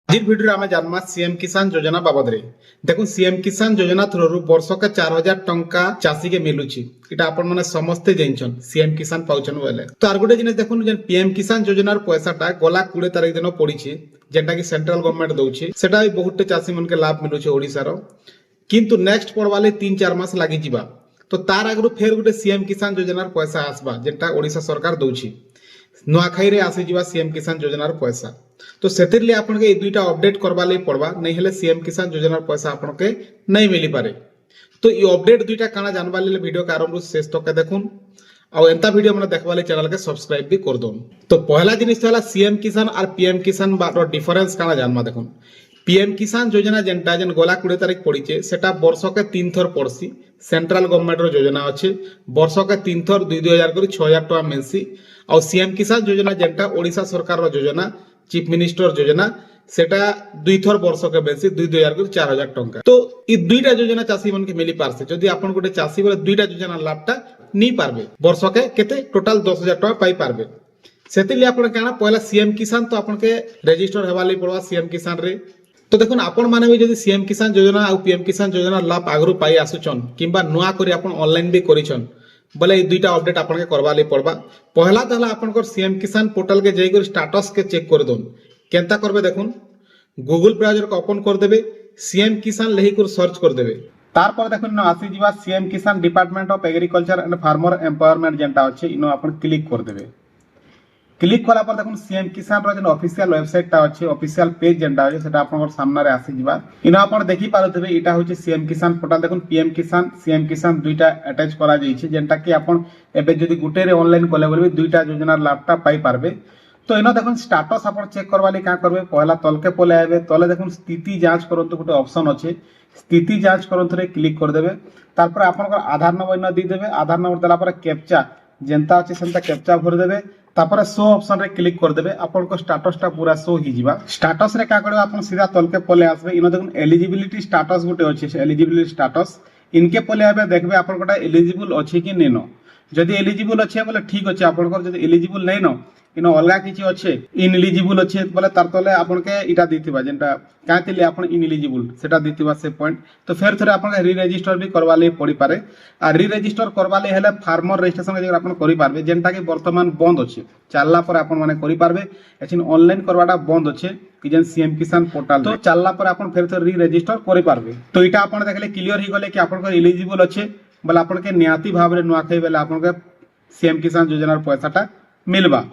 आजिर video आम जानमा CM किसान योजना बाबद रे देखो सीएम किसान योजना थ्रू वर्षक 4000 टंका चाषी के मिलुची इटा आपण माने समस्ते जानछन सीएम किसान पाउछन बोले तो आर गोटे जिनिस देखुन जे पीएम किसान योजनार पैसाटा गला 20 तारिख दिन पड़ीछे जेंटा कि सेंट्रल गवर्नमेंट दउछे सेटा भी बहुत चाषी मन के लाभ मिलुछे ओडिसा रो किंतु नेक्स्ट पड़वाले 3-4 मास लागि जिबा तो तार आगु फेर गोटे सीएम किसान योजनार पैसा आसबा जेंटा ओडिसा सरकार दउछी नुआखाई रे आसी जिबा सीएम किसान योजनार पैसा तो सेतिर लिए आपन के ए दुईटा अपडेट करबा ले पड़बा नहीं हेले सीएम किसान योजनार पैसा आपन के नहीं मिली पारे तो ये अपडेट दुईटा काना जानबा ले वीडियो के आरंभ शेष तक देखुन आ एंता वीडियो मन देखबा ले चैनल के सब्सक्राइब भी कर दोन तो पहला जिनिस होला सीएम किसान और पीएम किसान बारो डिफरेंस काना जानबा देखुन पीएम किसान योजना जेंटा जेन गला 20 तारिख पड़ीचे सेटा वर्ष के 3 थर पड़सी सेंट्रल गवर्नमेंट रो योजना अच्छे वर्ष के 3 थर 2000 कर 6000 टका मिलसी और सीएम किसान योजना जेंटा ओडिशा सरकार रो योजना चीफ मिनिस्टर योजना सेटा 2 थर वर्ष के बेसी 2000 कर 4000 टका तो ई दुईटा योजना चाषी मन के मिली पारसे जदी आपन गोटे चाषी बोले दुईटा योजना लाभटा नी पारबे वर्ष के केते टोटल 10000 टका पाई पारबे सेति लिए आपन काना पहला सीएम किसान तो आपन के रजिस्टर हेबा ले पड़वा सीएम किसान रे तो देखुन आपण माने भी जदी सीएम किसान योजना और पीएम किसान योजना लाभ आगरु पाई आसुचन किंबा नुआ करी आपण ऑनलाइन भी करिछन बोले ये दुईटा अपडेट आपन के करबा ले पड़बा पहला तहला आपन को सीएम किसान पोर्टल के जाई कर स्टेटस के चेक कर दोन केनता करबे देखुन गूगल ब्राउजर को ओपन कर देबे सीएम किसान लेही कर सर्च कर देबे तार पर देखुन न आसी जीवा CM Kisan department of agriculture and farmer empowerment जेंटा अछि इनो आपन क्लिक कर देबे क्लिक कला पर देखुन सीएम किसान रो जन ऑफिशियल वेबसाइट ता अछि ऑफिशियल पेज जेंटा अछि सेटा आपन सामने रे आसी जीवा इनो आपन देखि पारथबे इटा होछि सीएम किसान पोर्टल देखुन पीएम किसान सीएम किसान दुईटा अटैच करा जाई छै जेंटा कि आपन एबे जदी गुटे रे ऑनलाइन कोले बोलबे दुईटा योजना लाभटा पाई पारबे तो इनो देखुन स्टेटस आपन चेक करबा ले का करबे पहला तलके पोले आबे तले देखुन स्थिति जांच करंतु गुटे ऑप्शन अछि स्थिति जांच करंतु रे क्लिक कर देबे तार पर आपन आधार नंबर न दी देबे आधार नंबर देला पर कैप्चा जेंता अछि सेंता कैप्चा भर देबे तापर शो ऑप्शन रे क्लिक कर देबे आपन को स्टेटस टा पूरा शो ही जीवा स्टेटस रे का करबे आपन सीधा तलके पले आसबे इनो देखुन एलिजिबिलिटी स्टेटस गुटे अछि एलिजिबिलिटी स्टेटस इनके पले आबे देखबे आपन कोटा एलिजिबल अछि कि नेनो जदी एलिजिबल अछि बोले ठीक अछि आपन को जदी एलिजिबल नै न इनो अलगा किछि अछि इनएलिजिबल अछि बोले तार तले आपन के इटा दिथिबा जेंटा कातिले आपन इनएलिजिबल सेटा दिथिबा से पॉइंट तो फेर थरे आपन के री रजिस्टर भी करवा ले पड़ी पारे आ री रजिस्टर करवा ले हेले फार्मर रजिस्ट्रेशन के आपन करि पारबे जेंटा कि वर्तमान बंद अछि चालला पर आपन माने करि पारबे एचिन ऑनलाइन करवाटा बंद अछि कि जेन सीएम किसान पोर्टल तो चालला पर आपन फेर थरे री रजिस्टर करि पारबे तो इटा आपन देखले क्लियर ही गले कि आपन को एलिजिबल अछि बोले आपन के नियाती भाव रे नुआखै बेले आपन के सीएम किसान योजनार पैसाटा मिलबा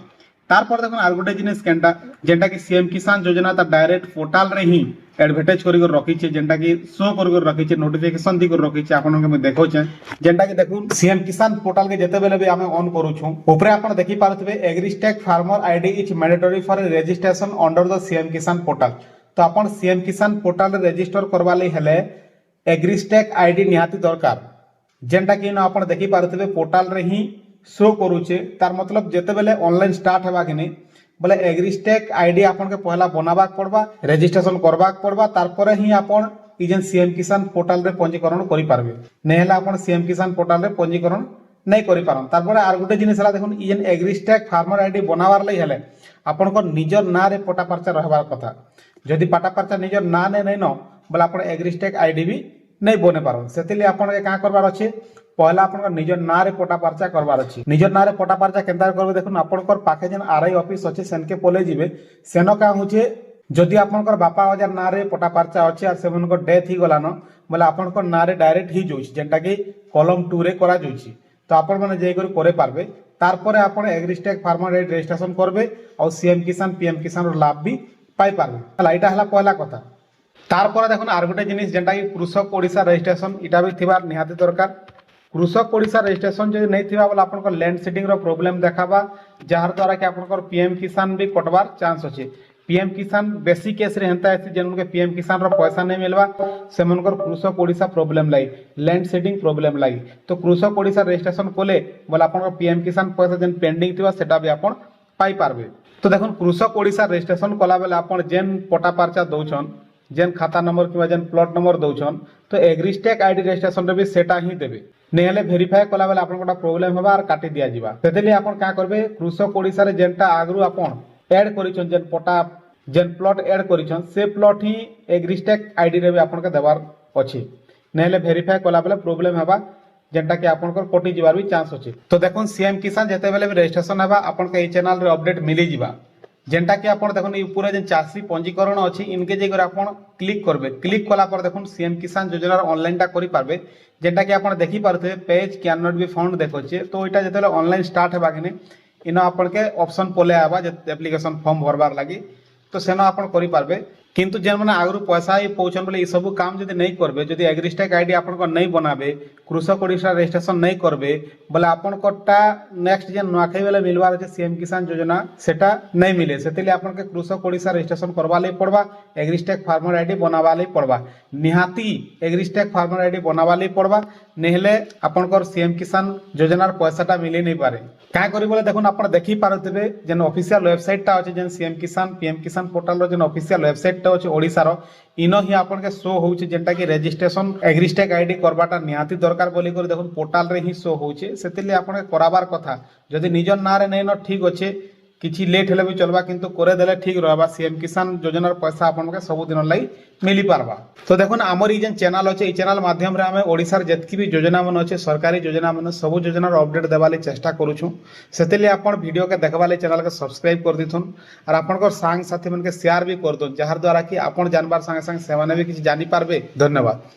तारपर देखो आर गोटे जिनिस केनटा जेंटा कि सीएम किसान योजना ता डायरेक्ट पोर्टल रे ही एडवर्टाइज करि कर रखी छे जेंटा कि शो कर रखी छे नोटिफिकेशन दी कर रखी छे आपन के मैं देखौ छे जेंटा कि देखु सीएम किसान पोर्टल के जते बेले भी हमें ऑन करू छु ऊपर आपन देखि पारथबे Agristack farmer ID is mandatory for registration under the CM Kisan portal तो आपन सीएम किसान पोर्टल रे रजिस्टर करबा ले हेले एग्रीस्टेक आईडी निहाती दरकार जेंटा कि न आपन देखि पारथबे पोर्टल रे ही शो करूचे तार मतलब जेते बेले ऑनलाइन स्टार्ट हेबा कि नहीं बोले एग्रीस्टेक आईडी आपन के पहला बनाबा पड़बा रजिस्ट्रेशन करबा पड़बा तार पर ही आपन इजन सीएम किसान पोर्टल रे पंजीकरण करि पारबे नै हला आपन सीएम किसान पोर्टल रे पंजीकरण नै करि पारन तार पर आर गुटे जिनिस हला देखुन इजन एग्रीस्टेक फार्मर आईडी बनावार लई हेले आपन को निजर ना रे पटा परचा रहबार कथा जदी पटा परचा निजर ना ने नै न बोले आपन एग्रीस्टेक आईडी भी नै बने पारन सेति लिए आपन के का करबार अछि पहला आपन निजर ना रे पटा परचा करबार अछि निजर ना रे पटा परचा केनता करबे देखुन आपन कर पाखे जन आरआई ऑफिस अछि सेन के पोले जिवे सेनो का होचे जदी आपन कर बापा हजार ना रे पटा परचा अछि आ सेमन को डेथ ही गला न बोले आपन को ना रे डायरेक्ट ही जोछि जेंटा कि कॉलम 2 रे करा जोछि तो आपन माने जेई कर करे पारबे तार परे आपन एग्रीस्टेक फार्मर रजिस्ट्रेशन करबे और सीएम किसान पीएम किसान रो लाभ भी पाई पारबे हला इटा हला पहला कथा तार पर देखुन आर गोटे जिनिस जेंटा कि कृषक ओडिसा रजिस्ट्रेशन इटा भी थिबार निहाती दरकार कृषक ओडिसा रजिस्ट्रेशन जदि नहीं थिबा बोले आपन को लैंड सीडिंग रो प्रॉब्लम देखाबा जहार द्वारा कि आपन को पीएम किसान भी कटवार चांस अछि पीएम किसान बेसी केस रे हंता है जेन के पीएम किसान रो पैसा नहीं मिलबा से मन को कृषक ओडिसा प्रॉब्लम लाई लैंड सीडिंग प्रॉब्लम लाई तो कृषक ओडिसा रजिस्ट्रेशन कोले बोले आपन को पीएम किसान पैसा जेन पेंडिंग थिबा सेटा भी आपन पाई पारबे तो देखुन कृषक ओडिसा रजिस्ट्रेशन कोला बेले आपन जेन पटा परचा दउछन जेन खाता नंबर किबा जेन प्लॉट नंबर दउछन तो एग्रीस्टेक आईडी रजिस्ट्रेशन रे भी सेटा ही देबे नेहले वेरीफाई कला बेले आपन कोटा प्रॉब्लम हेबा और काटी दिया जिबा सेते लिए आपन का करबे कृषक ओडिसा रे जेनटा आगरु आपन ऐड करिछन जेन पटा जेन प्लॉट ऐड करिछन से प्लॉट ही एग्रीस्टेक आईडी रे भी आपन के देवार अछि नेले वेरीफाई कला बेले प्रॉब्लम हेबा जेंटा कि आपनकर कटि जिबार भी चांस अछि। तो देखुन सीएम किसान जेते बेले भी रजिस्ट्रेशन हेबा आपन के ई चैनल रे अपडेट मिली जिबा जेंटा कि आपन देखुन ई पूरा जेन चासी पंजीकरण अछि इनके जे आपन क्लिक करबे क्लिक कला पर देखुन सीएम किसान योजना ऑनलाइन टा करि पारबे जेंटा कि आपन देखि पारथे page can not be found देखोचे। तो इटा जेते ऑनलाइन स्टार्ट हेबा कि इनो आपन के ऑप्शन पोले आबा जे एप्लीकेशन फॉर्म भरबार लागि तो सेना आपन करि पारबे किंतु जेन माने आगरु पैसा ही पहुंचन बोले ई सब काम जदि नहीं करबे जदि एग्रीस्टेक आईडी आपन को नहीं बनाबे कृषक ओडिशा रजिस्ट्रेशन नहीं करबे बोले आपन कोटा नेक्स्ट जेन नुआखाई वाला मिलवार अछि सीएम किसान योजना सेटा नहीं मिले सेतिले आपन के कृषक ओडिशा रजिस्ट्रेशन करबा ले पड़बा एग्रीस्टेक फार्मर आईडी बनाबा ले पड़बा निहाती एग्रीस्टेक फार्मर आईडी बनाबा ले पड़बा नेहले आपन को सीएम किसान योजनार पैसाटा मिले नहीं पारे काय करी बोले देखुन आपन देखि पारथिबे जेन ऑफिशियल वेबसाइट टा अछि जेन सीएम किसान पीएम किसान पोर्टल रो जेन ऑफिशियल वेबसाइट टा अछि ओडिसा रो इनो ही आपन के शो होउछि जेंटा कि रजिस्ट्रेशन एग्रीस्टेक आईडी करबाटा निहाती दरकार बोली कर देखुन पोर्टल रे ही शो होउछि सेतिले आपन के कराबार कथा जदि निजर नारे नै न ठीक अछि किछि लेट हेले भी चलबा किंतु करे देले ठीक रहबा सीएम किसान योजनार पैसा आपन के सब दिन लाई मिली पारबा। तो देखुन हमर ई जेन चैनल अछि ई चैनल माध्यम रे हमें ओडिसा रे जतकी भी योजना मन अछि सरकारी योजना मन सब योजनार अपडेट देबा ले चेष्टा करूछु सेतिले आपन वीडियो के देखबा ले चैनल के सब्सक्राइब कर दिथुन और आपन को संग साथी मन के शेयर भी कर दो जहार द्वारा कि आपन जानबार संगे संग सेमाने भी किछि जानि पारबे। धन्यवाद।